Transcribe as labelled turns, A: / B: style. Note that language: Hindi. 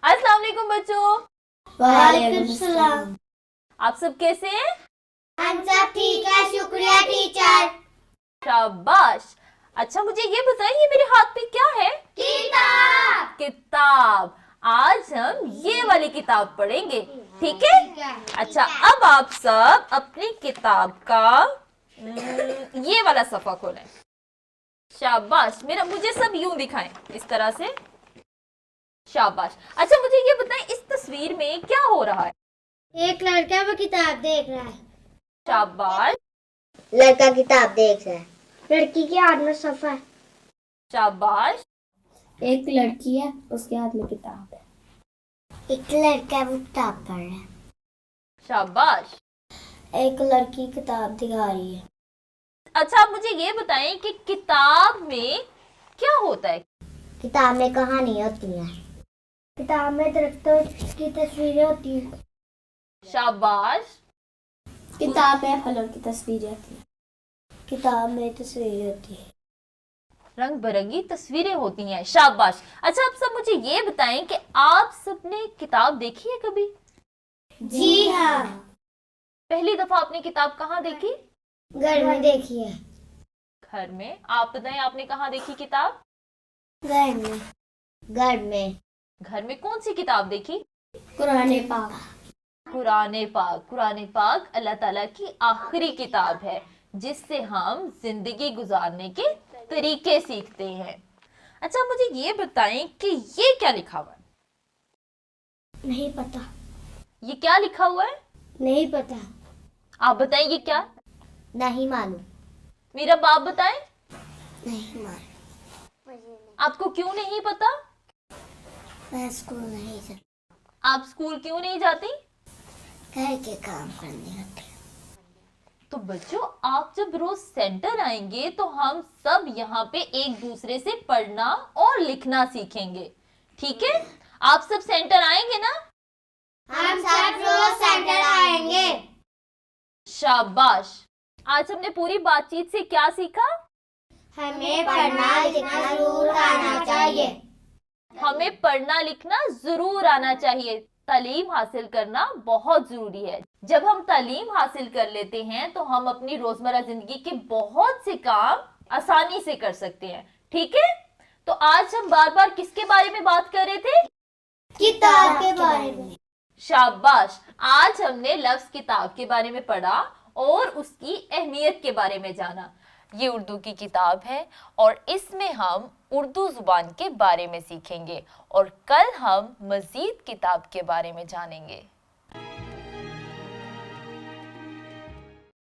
A: अस्सलाम वालेकुम बच्चों।
B: वालेकुम सलाम।
A: आप सब कैसे हैं?
B: हम सब ठीक है, शुक्रिया टीचर।
A: शाबाश। अच्छा मुझे ये बताइए मेरे हाथ में क्या है?
B: किताब।
A: किताब। आज हम ये वाली किताब पढ़ेंगे, ठीक है? अच्छा अब आप सब अपनी किताब का ये वाला सफ़ा खोलें। शाबाश। मुझे सब यूं दिखाएं, इस तरह से। शाबाश। अच्छा मुझे ये बताएं इस तस्वीर में क्या हो रहा है?
B: एक लड़का वो किताब देख रहा है।
A: शाबाश।
B: लड़का किताब देख रहा है, लड़की के हाथ में सफ़ा है।
A: शाबाश।
C: एक लड़की है, उसके हाथ में किताब है।
B: एक लड़का वो किताब पढ़ रहा है।
A: शाबाश।
C: एक लड़की किताब दिखा रही है।
A: अच्छा आप मुझे ये बताएं कि किताब में क्या होता है?
B: किताब में कहानी होती है। किताब में दरख्तों की तस्वीरें होती हैं।
A: शाबाश।
C: किताब में फलों की तस्वीरें होती है। किताब में तस्वीरें होती है।
A: रंग बिरंगी तस्वीरें होती हैं। शाबाश। अच्छा आप सब मुझे ये बताएं कि आप सबने किताब देखी है कभी?
B: जी हाँ,
A: पहली दफा आपने किताब कहाँ देखी?
B: घर में देखी है।
A: घर में। आप बताएं आपने कहाँ देखी किताब?
B: घर में। घर में।
A: घर में कौन सी किताब देखी?
C: कुरान पाक।
A: कुरान पाक। कुरान पाक अल्लाह ताला की आखिरी किताब है जिससे हम जिंदगी गुजारने के तरीके सीखते हैं। अच्छा मुझे ये बताएं कि ये क्या लिखा हुआ है?
B: नहीं पता।
A: ये क्या लिखा हुआ है?
B: नहीं पता।
A: आप बताएं ये क्या?
B: नहीं मालूम।
A: मेरा बाप बताएं।
B: नहीं मालूम।
A: आपको क्यों नहीं पता?
B: मैं स्कूल नहीं जाती।
A: आप स्कूल क्यों नहीं जाती?
B: घर के काम करने होते।
A: तो बच्चों आप जब रोज सेंटर आएंगे तो हम सब यहाँ पे एक दूसरे से पढ़ना और लिखना सीखेंगे, ठीक है? आप सब सेंटर आएंगे ना?
B: हम सब रोज सेंटर आएंगे।
A: शाबाश। आज हमने पूरी बातचीत से क्या सीखा?
B: हमें पढ़ना लिखना जरूर आना चाहिए।
A: हमें पढ़ना लिखना जरूर आना चाहिए। तालीम हासिल करना बहुत जरूरी है। जब हम तालीम हासिल कर लेते हैं तो हम अपनी रोजमर्रा जिंदगी के बहुत से काम आसानी से कर सकते हैं, ठीक है? तो आज हम बार बार किसके बारे में बात कर रहे थे?
B: किताब के बारे में।
A: शाबाश। आज हमने लफ्ज किताब के बारे में पढ़ा और उसकी अहमियत के बारे में जाना। ये उर्दू की किताब है और इसमें हम उर्दू जुबान के बारे में सीखेंगे और कल हम मजीद किताब के बारे में जानेंगे।